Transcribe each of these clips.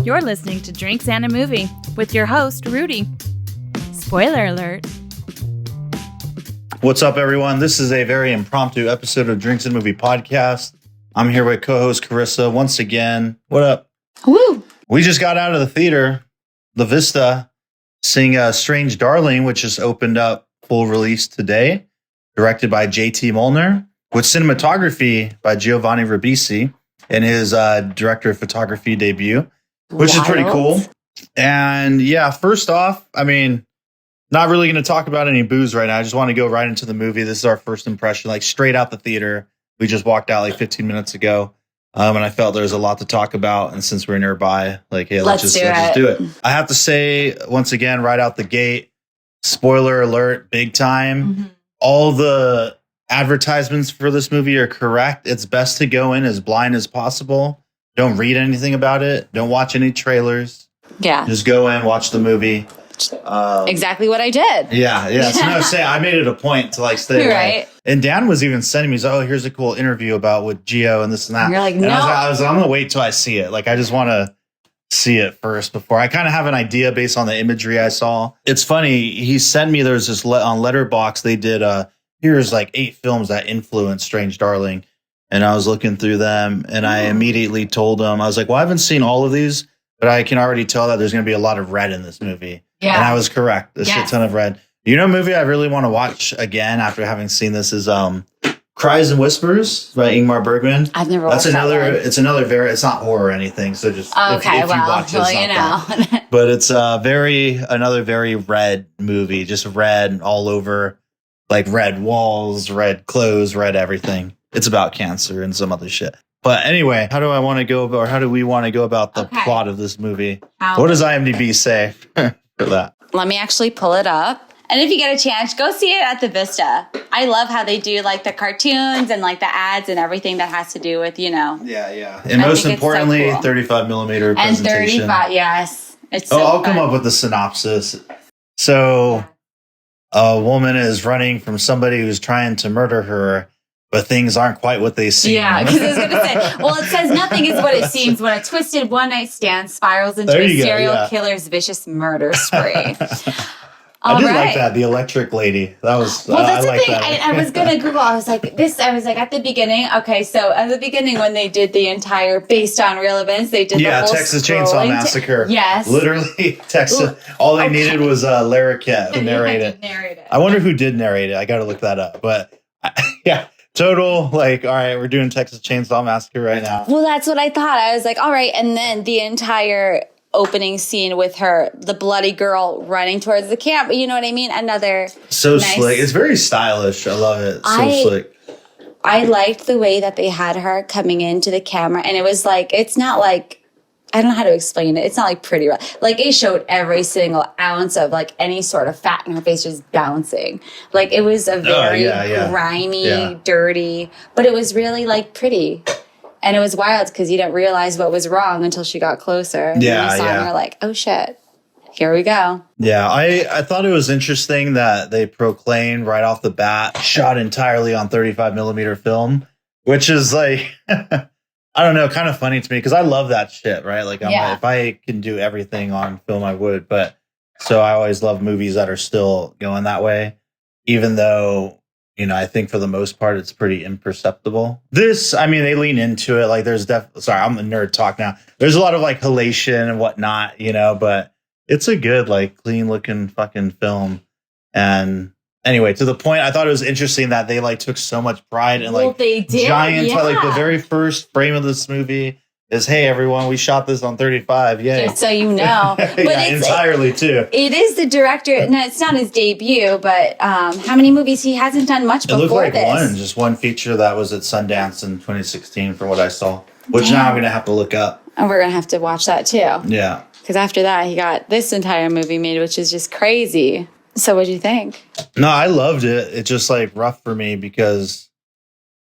You're listening to Drinks and a Movie with your host, Rudy. Spoiler alert. What's up, everyone? This is a very impromptu episode of Drinks and Movie Podcast. I'm here with co-host Carissa once again. What up? Woo! We just got out of the theater, the Vista, seeing Strange Darling, which just opened up full release today, directed by J.T. Molnar, with cinematography by Giovanni Ribisi in his director of photography debut, which is pretty cool. And yeah, first off, I mean, not really going to talk about any booze right now. I just want to go right into the movie. This is our first impression, like straight out the theater. We just walked out like 15 minutes ago. And I felt there's a lot to talk about. And since we're nearby, like, hey, let's just do it. I have to say, once again, right out the gate, spoiler alert, big time. Mm-hmm. All the advertisements for this movie are correct. It's best to go in as blind as possible. Don't read anything about it. Don't watch any trailers. Yeah. Just go in, watch the movie. Exactly what I did. Yeah. So I made it a point to like stay away. Right. And Dan was even sending me, here's a cool interview about with Gio and this and that. And you're like, and no. I was I'm going to wait till I see it. Like, I just want to see it first before I kind of have an idea based on the imagery I saw. It's funny. He sent me, there's this on Letterboxd. They did, here's like 8 films that influenced Strange Darling. And I was looking through them and I immediately told him, I was like, well, I haven't seen all of these, but I can already tell that there's going to be a lot of red in this movie. Yeah. And I was correct. A shit ton of red. You know, a movie I really want to watch again after having seen this is Cries and Whispers by Ingmar Bergman. I've never watched that one. It's another it's not horror or anything. So just if you watch it, it's not but it's another very red movie, just red all over, like red walls, red clothes, red everything. It's about cancer and some other shit. But anyway, how do we want to go about the plot of this movie? What does IMDb say for that? Let me actually pull it up. And if you get a chance, go see it at the Vista. I love how they do like the cartoons and like the ads and everything that has to do with, Yeah. And most importantly, 35 millimeter presentation. And 35, yes. It's I'll come up with the synopsis. So a woman is running from somebody who's trying to murder her, but things aren't quite what they seem. Yeah, because I was going to say, well, it says nothing is what it seems when a twisted one-night stand spirals into a serial killer's vicious murder spree. I did like that, the electric lady. That was, that's the thing. I was going to Google. I was like, at the beginning. Okay, so at the beginning when they did the entire based on real events, they did the whole Texas Chainsaw Massacre. Yes. Literally, Texas. All they needed was Lara Kett to narrate it. I wonder who did narrate it. I got to look that up. But yeah. Total, like, all right, we're doing Texas Chainsaw Massacre right now. Well, that's what I thought. I was like, all right. And then the entire opening scene with her, the bloody girl running towards the camp. You know what I mean? Another so nice, slick. It's very stylish. I love it. Slick. I liked the way that they had her coming into the camera. And it was like, it's not like, I don't know how to explain it. It's not like pretty. Like, it showed every single ounce of like any sort of fat in her face just bouncing. Like, it was a very grimy, dirty, but it was really like pretty. And it was wild because you didn't realize what was wrong until she got closer. And you saw and you're like, oh shit, here we go. Yeah, I thought it was interesting that they proclaimed right off the bat, shot entirely on 35 millimeter film, which is like... I don't know, kind of funny to me because I love that shit, right? Like, if I can do everything on film, I would. But so I always love movies that are still going that way, even though, I think for the most part, it's pretty imperceptible. This, I mean, they lean into it. Like, there's sorry, I'm a nerd talk now. There's a lot of like halation and whatnot, but it's a good, like, clean looking fucking film. And anyway, to the point, I thought it was interesting that they like took so much pride in like they did, giant. Like the very first frame of this movie is, "Hey everyone, we shot this on 35." Yay! Just so you know, but entirely too. It is the director. No, it's not his debut, but how many movies he hasn't done much before? It looked like just one feature that was at Sundance in 2016, for what I saw. Which now I'm gonna have to look up, and we're gonna have to watch that too. Yeah, because after that, he got this entire movie made, which is just crazy. So what'd you think? No, I loved it. It's just like rough for me because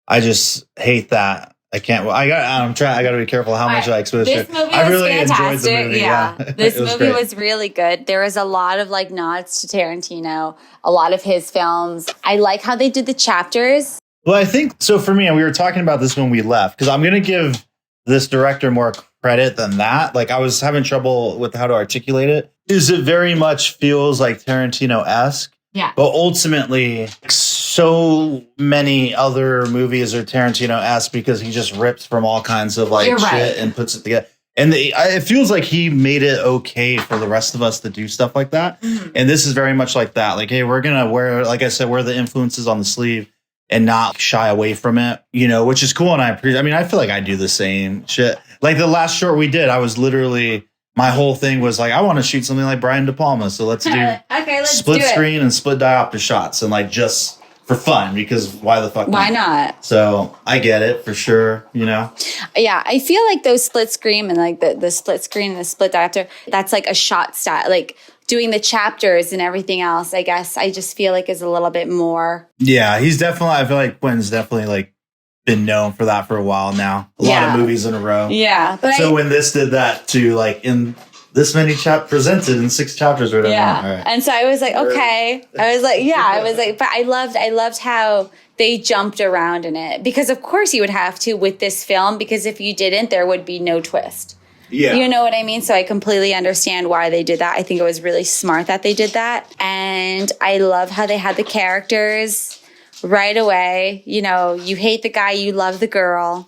I just hate that. I can't. Well, I got to be careful how much I expose it. This movie I was really fantastic. enjoyed the movie. Yeah. This movie was really good. There was a lot of like nods to Tarantino, a lot of his films. I like how they did the chapters. Well, I think so. For me, and we were talking about this when we left, because I'm going to give this director more credit than that. Like I was having trouble with how to articulate it. Is it very much feels like Tarantino-esque? Yeah. But ultimately, so many other movies are Tarantino-esque because he just rips from all kinds of like shit and puts it together. And it feels like he made it okay for the rest of us to do stuff like that. Mm-hmm. And this is very much like that. Like, hey, we're going to wear, like I said, wear the influences on the sleeve and not shy away from it, you know, which is cool. And I feel like I do the same shit. Like the last short we did, I was literally, my whole thing was like, I want to shoot something like Brian De Palma. So let's do split screen and split diopter shots and like just for fun, because why the fuck not? So I get it for sure, you know? Yeah, I feel like those split screen and like the split screen and the split diopter, that's like a shot style. Like doing the chapters and everything else, I guess I just feel like is a little bit more. Yeah, I feel like Quinn's definitely like been known for that for a while now. A lot of movies in a row. Yeah. But so when this did that too, like in this many presented in 6 chapters or whatever. Yeah. All right. And so I was like, okay. I was like, but I loved how they jumped around in it, because of course you would have to with this film, because if you didn't, there would be no twist. Yeah. You know what I mean? So I completely understand why they did that. I think it was really smart that they did that. And I love how they had the characters right away. You know, you hate the guy, you love the girl.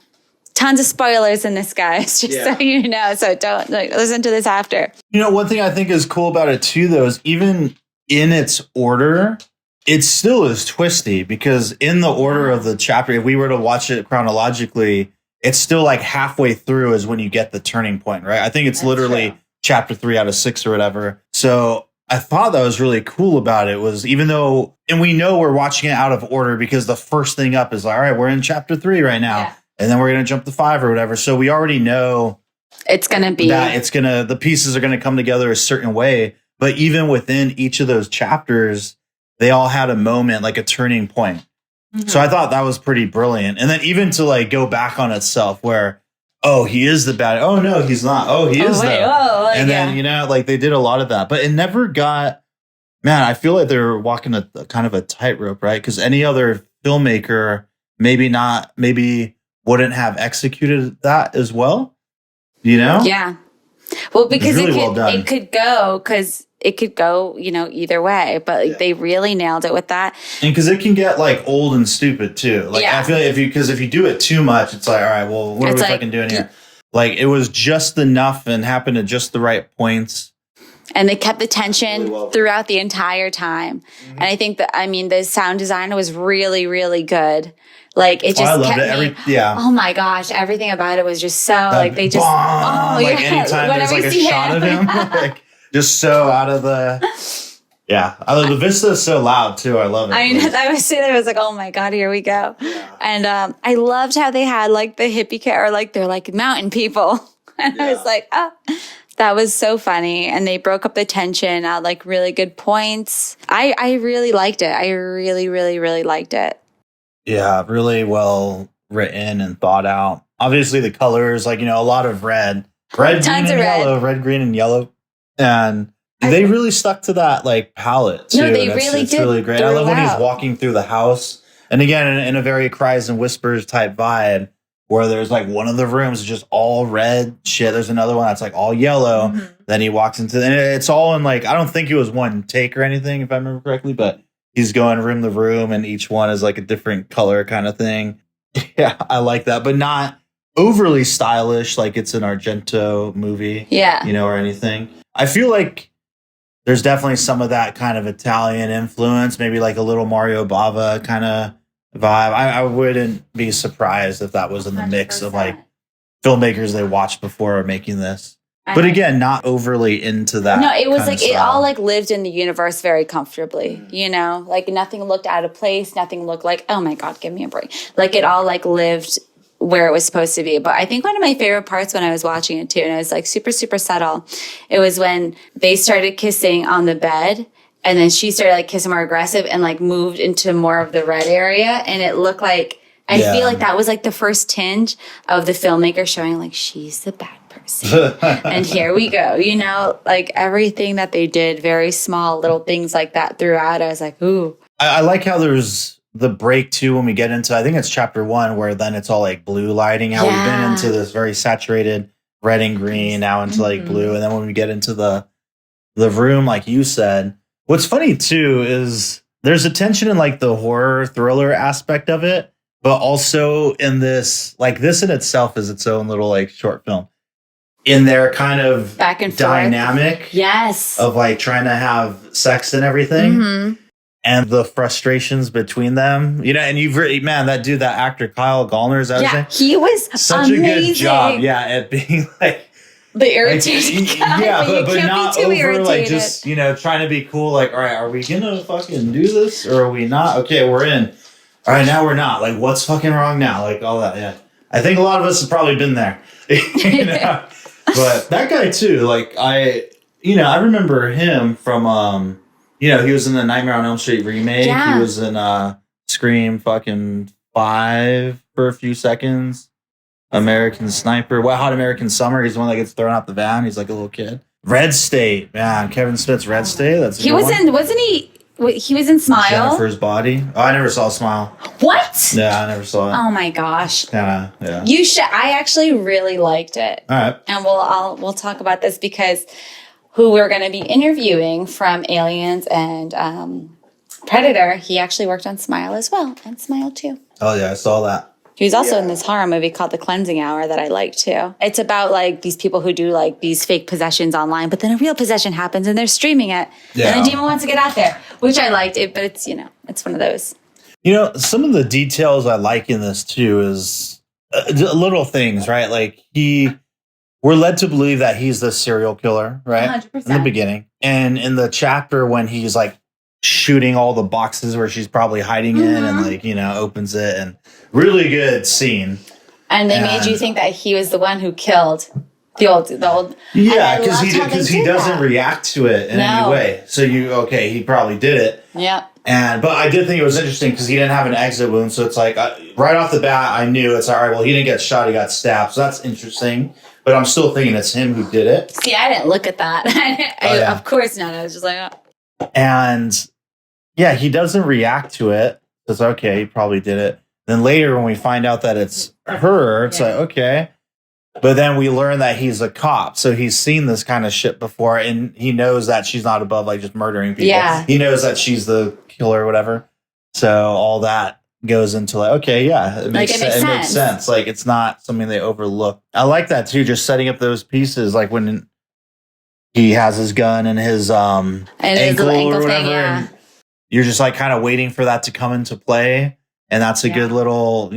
Tons of spoilers in this, guys, just so you know. So don't listen to this after. You know, one thing I think is cool about it too, though, is even in its order, it still is twisty, because in the order of the chapter, if we were to watch it chronologically, it's still like halfway through is when you get the turning point, right? I think it's literally chapter 3 out of 6 or whatever. So I thought that was really cool about it, was even though, and we know we're watching it out of order because the first thing up is like, all right, we're in chapter 3 right now. Yeah. And then we're going to jump to 5 or whatever. So we already know it's going to be that the pieces are going to come together a certain way. But even within each of those chapters, they all had a moment, like a turning point. Mm-hmm. So I thought that was pretty brilliant. And then even to like go back on itself where, oh, he is the bad. Oh, no, he's not. Oh, he is though. And then, you know, like they did a lot of that. But it never got, man, I feel like they're walking a kind of a tightrope, right? Because any other filmmaker, maybe wouldn't have executed that as well, you know? Yeah. Well, because really it could go, you know, either way, but they really nailed it with that. And because it can get like old and stupid too. Like I feel like if you do it too much, it's like, all right, well, what are we fucking doing here? Like it was just enough and happened at just the right points. And they kept the tension throughout the entire time. Mm-hmm. And I think the sound design was really, really good. Like it just I loved kept it. me. Oh my gosh, everything about it was just so like they just anytime there's like a shot of him, like just so out of the I love the Vista is so loud too. I love it. I mean, I was sitting there, I was like, oh my god, here we go. Yeah. And I loved how they had like the hippie cat, or like they're like mountain people, and I was like, oh. That was so funny. And they broke up the tension at like really good points. I really liked it. I really, really, really liked it. Yeah, really well written and thought out. Obviously the colors, like, you know, a lot of red, green, and yellow, red, green, and yellow. And they really stuck to that like palette too. No, they really did. It's really great. I love when he's walking through the house. And again, in a very cries and whispers type vibe, where there's like one of the rooms is just all red shit. There's another one that's like all yellow. Mm-hmm. Then he walks into, and it's all in like, I don't think it was one take or anything, if I remember correctly, but he's going room to room and each one is like a different color kind of thing. Yeah, I like that, but not overly stylish like it's an Argento movie. Yeah. You know, or anything. I feel like there's definitely some of that kind of Italian influence, maybe like a little Mario Bava kind of vibe. I wouldn't be surprised if that was in the mix 100%. Of like filmmakers they watched before making this. But again, not overly into that. No, it was like it all like lived in the universe very comfortably, you know, like nothing looked out of place. Nothing looked like, oh my God, give me a break. Like it all like lived where it was supposed to be. But I think one of my favorite parts when I was watching it too, and it was like super, super subtle. It was when they started kissing on the bed. And then she started like kissing more aggressive and like moved into more of the red area. And it looked like, I feel like that was like the first tinge of the filmmaker showing like, she's the bad person. And here we go, you know, like everything that they did, very small little things like that throughout. I was like, ooh. I like how there's the break too when we get into, I think it's chapter 1, where then it's all like blue lighting. How we've been into this very saturated red and green, now into like blue, and then when we get into the room, like you said, what's funny too is there's a tension in like the horror thriller aspect of it, but also in this, like this in itself is its own little like short film. In their kind of back and dynamic, forth. Yes, of like trying to have sex and everything, and the frustrations between them, you know. And you've really, man, that dude, that actor Kyle Gallner, is that he was such amazing. a good job, at being like the irritating guy, but not over irritated. Like just, you know, trying to be cool. Like, all right, are we gonna fucking do this or are we not? Okay, we're in. All right, now we're not. Like, what's fucking wrong now? Like all that. Yeah, I think a lot of us have probably been there. You know? But that guy too, like I remember him from, he was in the Nightmare on Elm Street remake. Yeah. He was in Scream fucking 5 for a few seconds. American Sniper, Wet Hot American Summer. He's the one that gets thrown out the van. He's like a little kid. Red State, man. Kevin Smith's Red State. That's he was in. Wasn't he? He was in Smile. Jennifer's Body. Oh, I never saw Smile. What? Yeah, I never saw it. Oh my gosh. Yeah. You should. I actually really liked it. All right. And we'll talk about this because who we're going to be interviewing from Aliens and Predator, he actually worked on Smile as well, and Smile 2. Oh yeah, I saw that. He was also in this horror movie called The Cleansing Hour that I like too. It's about like these people who do like these fake possessions online, but then a real possession happens and they're streaming it. Yeah. And the demon wants to get out there, which I liked it, but it's, it's one of those. Some of the details I like in this too is little things, right? Like we're led to believe that he's the serial killer, right? 100%. In the beginning. And in the chapter when he's like shooting all the boxes where she's probably hiding in and like, opens it, and really good scene. And they made you think that he was the one who killed the old. Yeah, because he doesn't react to it in any way. So he probably did it. Yeah. But I did think it was interesting because he didn't have an exit wound. So it's like right off the bat, I knew it's all right. Well, he didn't get shot. He got stabbed. So that's interesting. But I'm still thinking it's him who did it. See, I didn't look at that. Of course not. I was just like, oh. And yeah, he doesn't react to it. It's okay, he probably did it. Then later when we find out that it's her, it's like, okay. But then we learn that he's a cop. So he's seen this kind of shit before, and he knows that she's not above like just murdering people. Yeah. He knows that she's the killer or whatever. So all that goes into like, okay, yeah, it makes sense. Like it's not something they overlook. I like that too, just setting up those pieces, like when he has his gun and his ankle or whatever. Thing, yeah. And you're just like kind of waiting for that to come into play. And that's a good little,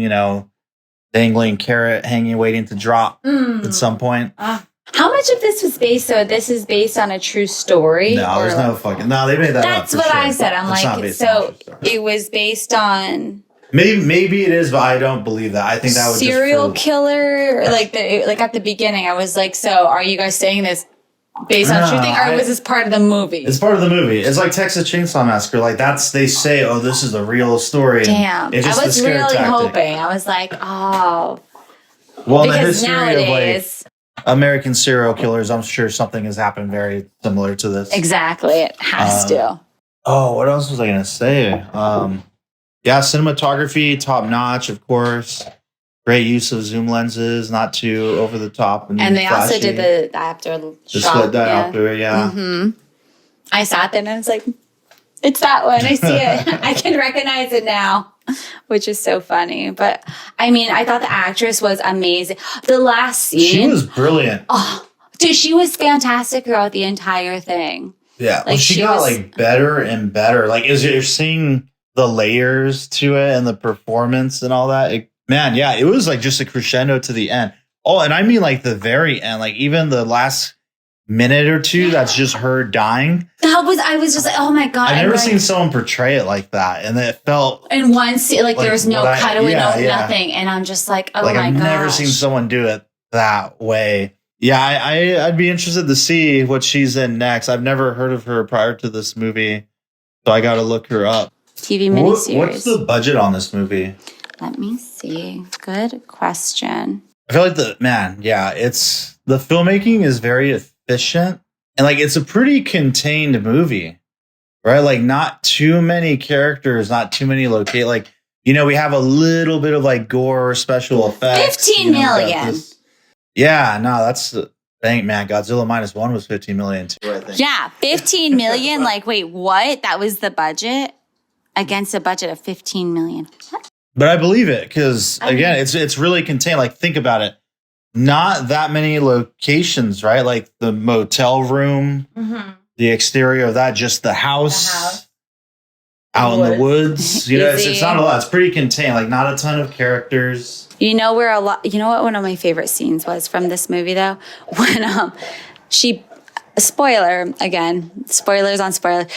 dangling carrot hanging, waiting to drop at some point. How much of this was based? So this is based on a true story? No, there's no fucking. No, they made that up. That's what I said. I'm like, so it was based on. Maybe it is, but I don't believe that. I think that was serial killer. Like at the beginning, I was like, so are you guys saying this based on true thing, or was this part of the movie? It's part of the movie. It's like Texas Chainsaw Massacre. Like they say, oh, this is a real story. Damn, I was really hoping. I was like, oh. Well, in the history of like American serial killers, I'm sure something has happened very similar to this. Exactly, it has to. Oh, what else was I going to say? Cinematography, top notch, of course. Great use of zoom lenses, not too over the top. And they flashy. Also did the diopter shot. Split diopter, yeah. Mm-hmm. I sat there and I was like, it's that one. I see it. I can recognize it now, which is so funny. But, I mean, I thought the actress was amazing. The last scene. She was brilliant. Oh, dude, she was fantastic throughout the entire thing. Yeah. Like, she got, like, better and better. Like, as you're seeing the layers to it and the performance and all that, it was like just a crescendo to the end. Oh, and I mean like the very end, like even the last minute or two, that's just her dying. I was just like, oh my God. I've never seen someone portray it like that. And it felt. In one scene, like there was no cutaway, nothing. And I'm just like, oh my God. I've never seen someone do it that way. Yeah, I'd be interested to see what she's in next. I've never heard of her prior to this movie. So I got to look her up. TV miniseries. What's the budget on this movie? Let me see. Good question. I feel like the filmmaking is very efficient, and like it's a pretty contained movie, right? Like not too many characters, not too many like, you know, we have a little bit of like gore special effects. 15 million. Yeah, no, that's the thing, man. Godzilla -1 was 15 million too, I think. Yeah, 15 million. Like, wait, what? That was the budget against a budget of 15 million. What? But I believe it because again, it's really contained. Like, think about it. Not that many locations, right? Like the motel room, the exterior of that, just the house. Out in the woods. You know, it's not a lot. It's pretty contained. Like, not a ton of characters. You know where you know what one of my favorite scenes was from this movie though? When spoiler again, spoilers on spoiler.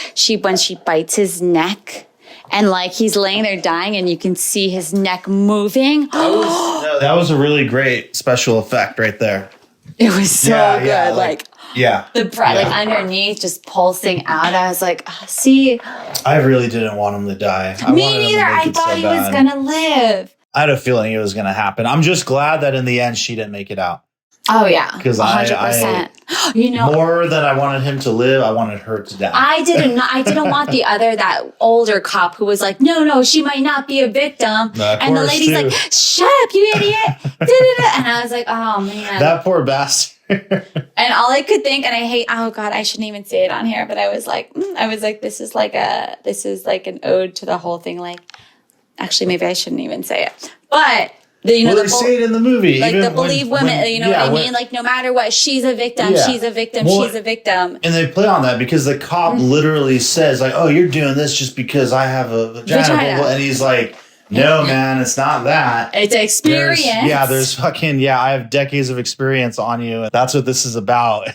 When she bites his neck and like he's laying there dying and you can see his neck moving. That was a really great special effect right there. It was so good. Yeah, the breath like underneath just pulsing out. I was like, oh, see. I really didn't want him to die. Me neither. I thought he was gonna live. I had a feeling it was gonna happen. I'm just glad that in the end she didn't make it out. Oh yeah, because 100%. You know, more than I wanted him to live, I wanted her to die. I didn't want that older cop who was like, no, she might not be a victim. And the lady's like, shut up, you idiot. And I was like, oh man, that poor bastard. And all I could think, and I hate, oh God, I shouldn't even say it on here, but I was like, this is like an ode to the whole thing. Like, actually, maybe I shouldn't even say it, but. They say it in the movie. Like the believe women, you know what I mean? Like no matter what, she's a victim, she's a victim, she's a victim. And they play on that because the cop literally says like, oh, you're doing this just because I have a vagina. And he's like, no, man, it's not that. It's experience. There's I have decades of experience on you. And that's what this is about.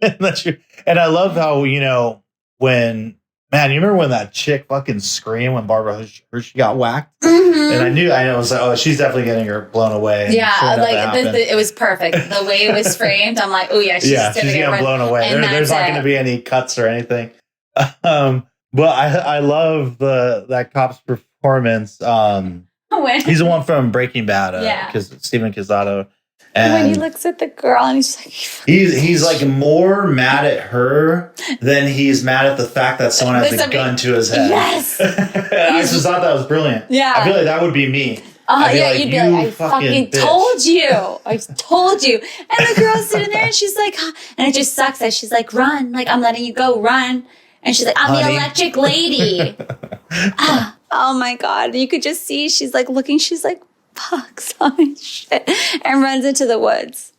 And I love how, you know, man, you remember when that chick fucking screamed when Barbara Hershey got whacked? And I was like, oh, she's definitely getting her blown away. Yeah, like it was perfect. The way it was framed, I'm like, oh yeah, she's getting blown away. There's not going to be any cuts or anything. But I love that cop's performance. He's the one from Breaking Bad, because Steven Quezada. And when he looks at the girl and he's like, he's like more mad at her than he's mad at the fact that someone has a gun to his head. Yes. I just thought that was brilliant. Yeah. I feel like that would be me. You'd be like, I fucking told you. I told you. And the girl's sitting there and she's like, and it just sucks that she's like, run. Like, I'm letting you go, run. And she's like, I'm the electric lady. Oh my God. You could just see, she's like looking, she's like, fuck, so much shit, and runs into the woods.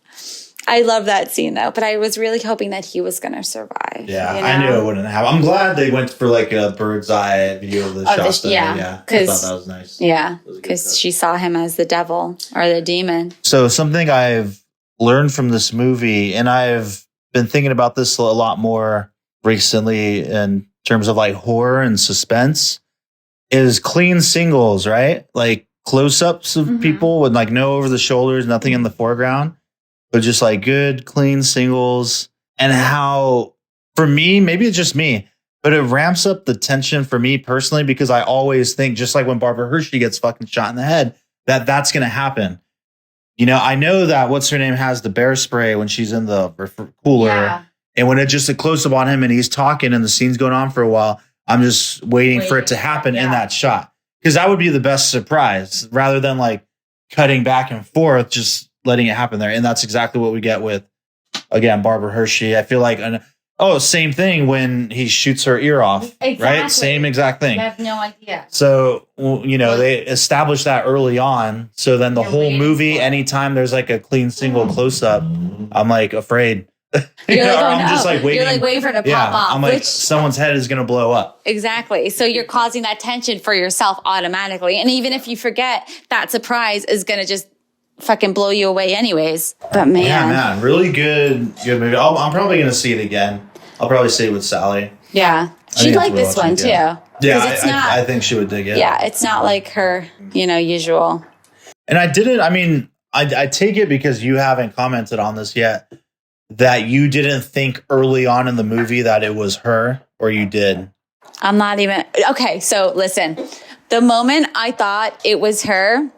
I love that scene though, but I was really hoping that he was going to survive. Yeah, you know? I knew it wouldn't happen. I'm glad they went for like a bird's eye view of the shot. Yeah, I thought that was nice. Yeah, because she saw him as the devil or the demon. So something I've learned from this movie, and I've been thinking about this a lot more recently in terms of like horror and suspense, is clean singles, right? Like close-ups of people with like no over the shoulders, nothing in the foreground, but just like good, clean singles. And how, for me, maybe it's just me, but it ramps up the tension for me personally, because I always think, just like when Barbara Hershey gets fucking shot in the head, that's going to happen. You know, I know that what's her name has the bear spray when she's in the cooler. Yeah. And when it's just a close-up on him and he's talking and the scene's going on for a while, I'm just waiting for it to happen in that shot. Because that would be the best surprise, rather than like cutting back and forth, just letting it happen there. And that's exactly what we get with, again, Barbara Hershey. I feel like, same thing when he shoots her ear off, right? Same exact thing. I have no idea. So, you know, they established that early on. So then the whole movie, anytime there's like a clean single close up, I'm like afraid. I'm just like waiting. You're like waiting for it to pop off. I'm like, someone's head is going to blow up. Exactly. So you're causing that tension for yourself automatically. And even if you forget, that surprise is going to just fucking blow you away anyways. But man. Yeah, man. Really good movie. I'm probably going to see it again. I'll probably see it with Sally. Yeah. She'd like this one too. Yeah, I think she would dig it. Yeah, it's not like her, usual. And I take it because you haven't commented on this yet, that you didn't think early on in the movie that it was her, or you did? I'm not even... Okay, so listen. The moment I thought it was her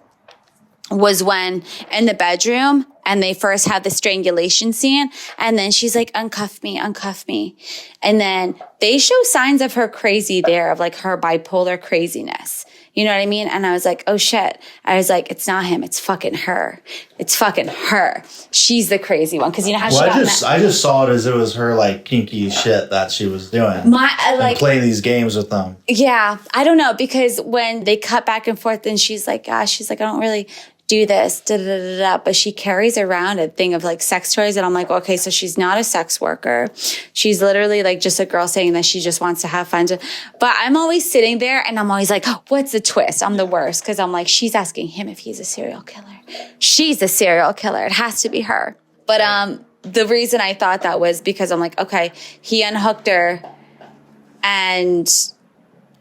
was when, in the bedroom, And they first have the strangulation scene. And then she's like, uncuff me, uncuff me. And then they show signs of her crazy there, of like her bipolar craziness. You know what I mean? And I was like, oh shit. I was like, it's not him. It's fucking her. It's fucking her. She's the crazy one. Cause you know how I just saw it as it was her like kinky shit that she was doing. And playing these games with them. Yeah. I don't know. Because when they cut back and forth and she's like, I don't really do this, but she carries around a thing of like sex toys. And I'm like, okay, so she's not a sex worker. She's literally like just a girl saying that she just wants to have fun. But I'm always sitting there and I'm always like, oh, what's the twist? I'm the worst. Cause I'm like, she's asking him if he's a serial killer. She's a serial killer. It has to be her. But, the reason I thought that was because I'm like, okay, he unhooked her and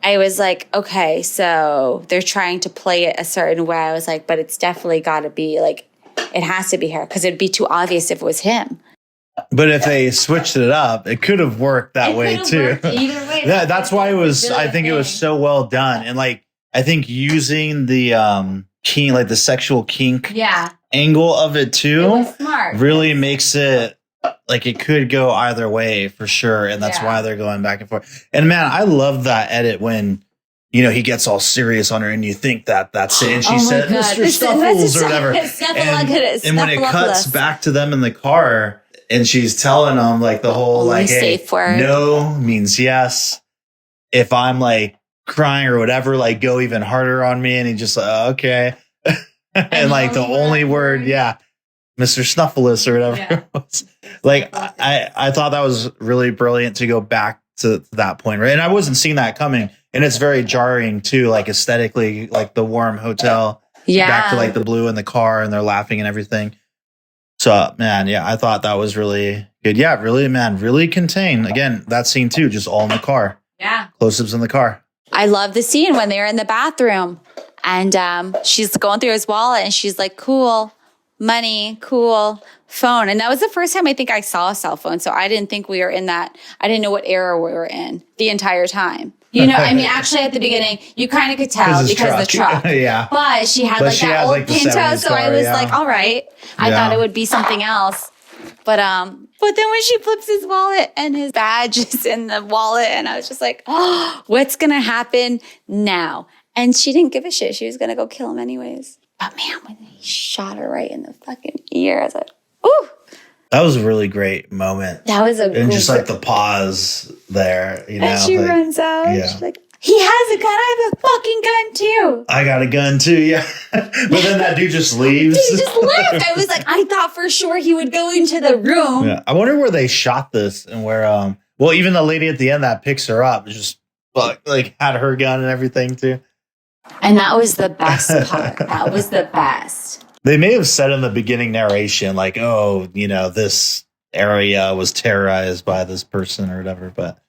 I was like, okay, so they're trying to play it a certain way. I was like, but it's definitely got to be like, it has to be her because it'd be too obvious if it was him. But if they switched it up, it could have worked that way too. Either way. That's why it was, I think it was so well done. And like, I think using the kink, like the sexual kink angle of it too, it was smart. Really makes it like it could go either way for sure. And that's why they're going back and forth. And man, I love that edit when, you know, he gets all serious on her and you think that that's it. And she said, Mr. Snuffles or whatever. And when it cuts back to them in the car and she's telling them like the whole like, hey, no means yes. If I'm like crying or whatever, like go even harder on me. And he just like, okay. And like the only word, Mr. Snuffles or whatever. Yeah. Like I thought that was really brilliant to go back to that point, right? And I wasn't seeing that coming. And it's very jarring too, like aesthetically, like the warm hotel. Back to like the blue in the car and they're laughing and everything. So man, I thought that was really good. Yeah, really, man, really contained. Again, that scene too, just all in the car. Yeah. Close-ups in the car. I love the scene when they're in the bathroom and she's going through his wallet and she's like, cool. Money, cool, phone. And that was the first time I think I saw a cell phone. So I didn't think we were in that. I didn't know what era we were in the entire time. You know, I mean, actually at the beginning, you kind of could tell because of the truck. Yeah. But she had like that old Pinto. So I was like, all right. I thought it would be something else. But then when she flips his wallet and his badge is in the wallet, and I was just like, oh, what's going to happen now? And she didn't give a shit. She was going to go kill him anyways. But man, when he shot her right in the fucking ear, I was like, ooh. That was a really great moment. That was and just like the pause there, you know. And she like, runs out. She's like, he has a gun. I have a fucking gun too. I got a gun too, yeah. But then that dude just leaves. He just left. I was like, I thought for sure he would go into the room. Yeah. I wonder where they shot this and where, well, even the lady at the end that picks her up just like had her gun and everything too. And that was the best part. That was the best. They may have said in the beginning narration, like, oh, you know, this area was terrorized by this person or whatever, but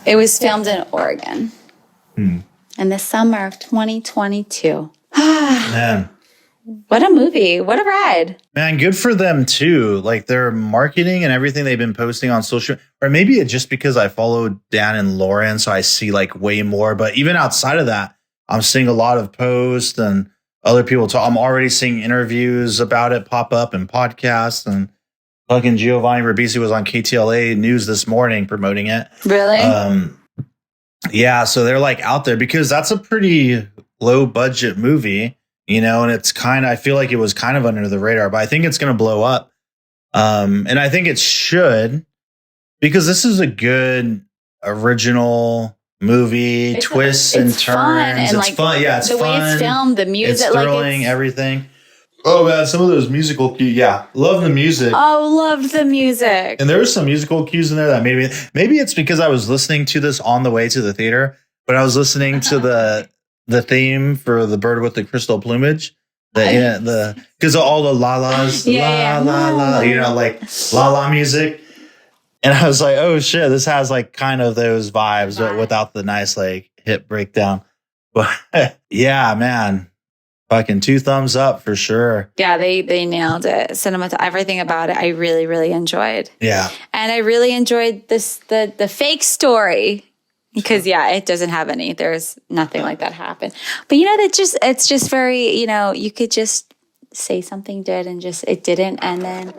it was filmed in Oregon in the summer of 2022. Man. What a movie. What a ride. Man, good for them too. Like their marketing and everything they've been posting on social, or maybe it's just because I follow Dan and Lauren, so I see like way more. But even outside of that, I'm seeing a lot of posts and other people talk. I'm already seeing interviews about it pop up and podcasts. And fucking Giovanni Ribisi was on KTLA News this morning promoting it. Really? Yeah. So they're like out there because that's a pretty low budget movie, you know, and it's kind of, I feel like it was kind of under the radar, but I think it's going to blow up. And I think it should, because this is a good original movie, twists and turns. It's fun. Yeah, it's the fun. The way it's filmed, the music. It's thrilling, everything. Oh, man, some of those musical cues. Yeah, love the music. Oh, loved the music. And there were some musical cues in there that maybe it's because I was listening to this on the way to the theater, but I was listening to the theme for The Bird with the Crystal Plumage. Because of all the la-las, la, you know, like la-la music. And I was like, oh shit, this has like kind of those vibes, but without the nice like hip breakdown. But yeah, man, fucking 2 thumbs up for sure. Yeah, they nailed it. Everything about it, I really, really enjoyed. Yeah. And I really enjoyed the fake story. Because it doesn't have any. There's nothing like that happen. But you know, it's just very, you know, you could just say something did and just it didn't, and then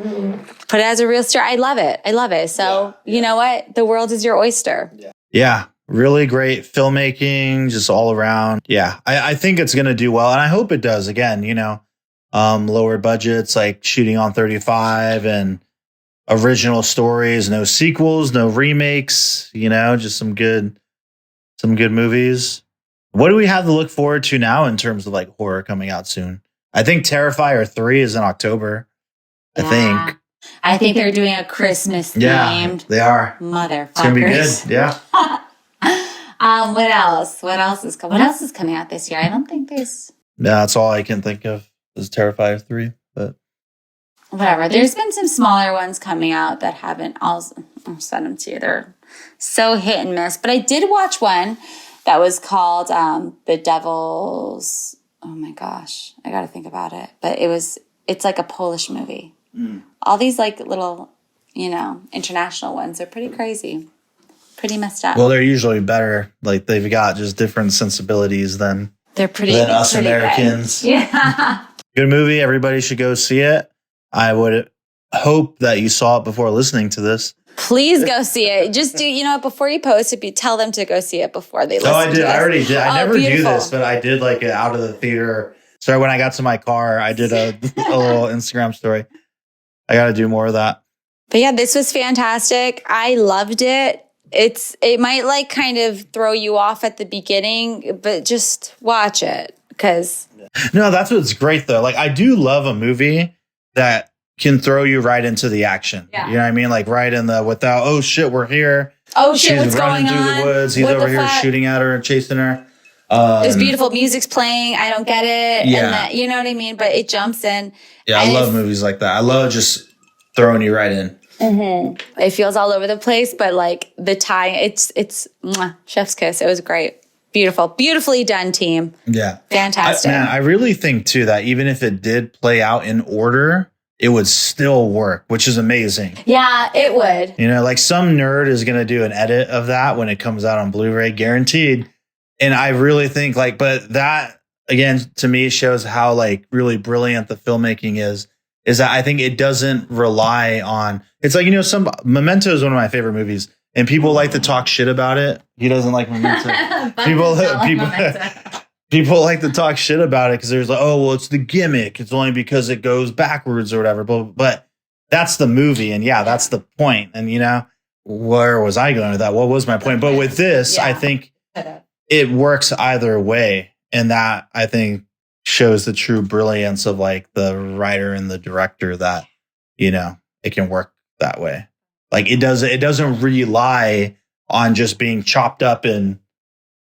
put it as a real story. I love it. So you know what? The world is your oyster. Yeah. Really great filmmaking, just all around. Yeah. I think it's going to do well. And I hope it does. Again, lower budgets, like shooting on 35 and original stories, no sequels, no remakes, just some good movies. What do we have to look forward to now in terms of like horror coming out soon? I think Terrifier 3 is in October. I think they're doing a Christmas themed. Yeah, they are. Motherfuckers. It's going to be good. Yeah. What else? What else is coming out this year? I don't think there's. Yeah, that's all I can think of is Terrifier 3. But whatever. There's been some smaller ones coming out that haven't. I'll send them to you. They're so hit and miss. But I did watch one that was called The Devil's. Oh my gosh, I got to think about it. But it's like a Polish movie. All these like little, international ones are pretty crazy. Pretty messed up. Well, they're usually better. Like they've got just different sensibilities than us Americans. Good. Yeah. Good movie. Everybody should go see it. I would hope that you saw it before listening to this. Please go see it. Just do, before you post it, tell them to go see it before they listen. Oh, I did. I already did. I never beautiful. do this, but I did like it out of the theater. So when I got to my car, I did a little Instagram story. I got to do more of that. But yeah, this was fantastic. I loved it. It might like kind of throw you off at the beginning, but just watch it because. No, that's what's great though. Like I do love a movie that can throw you right into the action. Yeah. You know what I mean? Like right in the without, oh shit, we're here. Oh shit, She's what's running going through on? the woods. He's over here shooting at her and chasing her. There's beautiful music's playing. I don't get it. Yeah. And that, you know what I mean? But it jumps in. Yeah, I love movies like that. I love just throwing you right in. Mm-hmm. It feels all over the place, but like the tie, it's mwah, chef's kiss. It was great. Beautiful. Beautifully done, team. Yeah. Fantastic. I really think too that even if it did play out in order, it would still work, which is amazing. Yeah, it would. Like some nerd is going to do an edit of that when it comes out on Blu-ray, guaranteed. And I really think but that again, to me shows how like really brilliant the filmmaking is that I think it doesn't rely on, it's like, Memento is one of my favorite movies and people like to talk shit about it. He doesn't like Memento. people like to talk shit about it because there's like, oh, well, it's the gimmick. It's only because it goes backwards or whatever. But that's the movie. And yeah, that's the point. And where was I going with that? What was my point? But with this, I think it works either way. And that I think shows the true brilliance of like the writer and the director that, it can work that way. Like it doesn't rely on just being chopped up and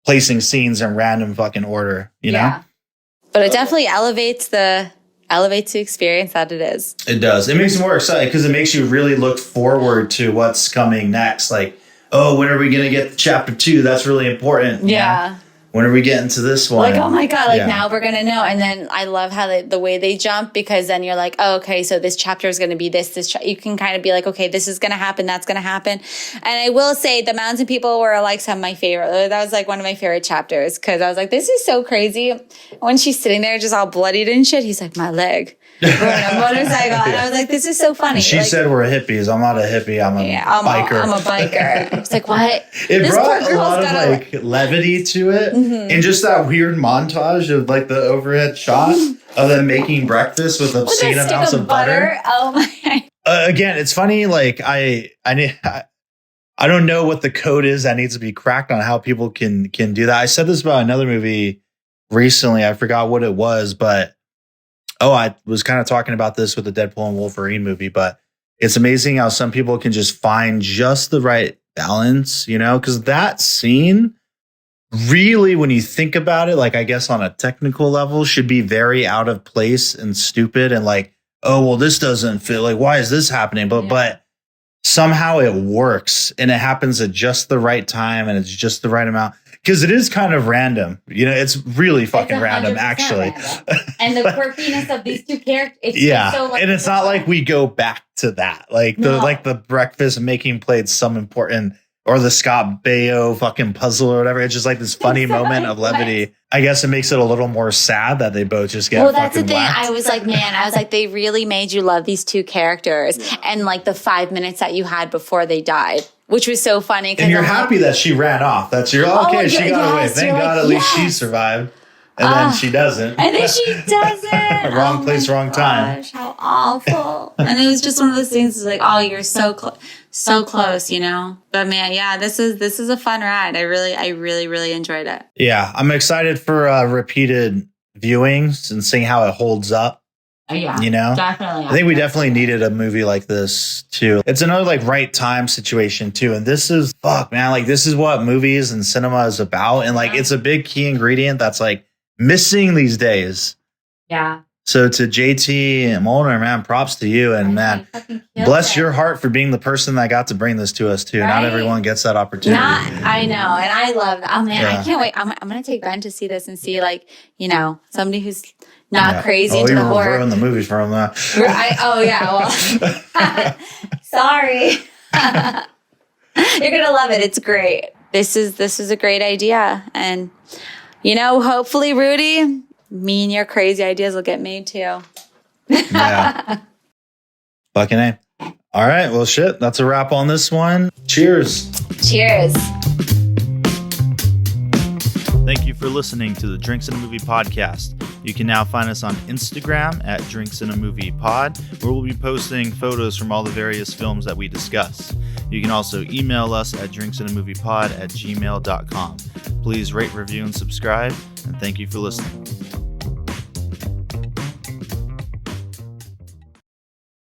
placing scenes in random fucking order, you know? But it definitely elevates the experience that it is. It does. It makes it more exciting because it makes you really look forward to what's coming next. Like, oh, when are we going to get to chapter 2? That's really important. Yeah. When are we getting to this one? Like, oh my God, now we're going to know. And then I love how the way they jump because then you're like, oh, okay, so this chapter is going to be this. You can kind of be like, okay, this is going to happen. That's going to happen. And I will say the Mountain People were like some of my favorite. That was like one of my favorite chapters because I was like, this is so crazy. When she's sitting there just all bloodied and shit, he's like, my leg. We're on a motorcycle. And I was like, this is so funny. And she said we're hippies. I'm not a hippie. I'm a biker. I'm a biker. It's like, what? It brought a lot of like levity to it. Mm-hmm. And just that weird montage of like the overhead shot of them making breakfast with obscene amounts of butter. Oh my. Again, it's funny. Like I don't know what the code is that needs to be cracked on how people can do that. I said this about another movie recently. I forgot what it was, but I was kind of talking about this with the Deadpool and Wolverine movie, but it's amazing how some people can just find just the right balance, because that scene really, when you think about it, like I guess on a technical level, should be very out of place and stupid and like, oh, well, this doesn't feel like, why is this happening? But somehow it works and it happens at just the right time and it's just the right amount. Because it is kind of random. It's really fucking random, actually. Random. And the quirkiness of these two characters. It's so and it's not like we go back to that. Like the breakfast making played some important or the Scott Baio fucking puzzle or whatever. It's just like this funny moment of levity. I guess it makes it a little more sad that they both just get that's the thing. whacked. I was like, they really made you love these two characters. And like the 5 minutes that you had before they died, which was so funny. And you're happy that she ran off. She got away. Thank God at least she survived. And then she doesn't. And then she doesn't. Wrong place, wrong time. How awful. And it was just one of those things. It's like, oh, you're so close, you know. But man, yeah, this is a fun ride. I really enjoyed it. Yeah, I'm excited for repeated viewings and seeing how it holds up. Yeah, you know, definitely. I think we definitely needed a movie like this too. It's another like right time situation too. And this is man. Like this is what movies and cinema is about. And like it's a big key ingredient that's like missing these days. Yeah. So to JT and Molnar, man, props to you. And man, bless your heart for being the person that got to bring this to us too. Right? Not everyone gets that opportunity. I know. And I love that. Oh man, I can't wait. I'm going to take Ben to see this and see like, you know, somebody who's not crazy into the horror. Ruined the movie for him. Sorry. You're going to love it. It's great. This is a great idea. And, you know, hopefully, Rudy, me and your crazy ideas will get made too. Yeah. Fucking A. All right. Well, shit. That's a wrap on this one. Cheers. Cheers. Thank you for listening to the Drinks and a Movie podcast. You can now find us on Instagram at Drinks and a Movie Pod, where we'll be posting photos from all the various films that we discuss. You can also email us at drinksandamoviepod@gmail.com. Please rate, review, and subscribe, and thank you for listening.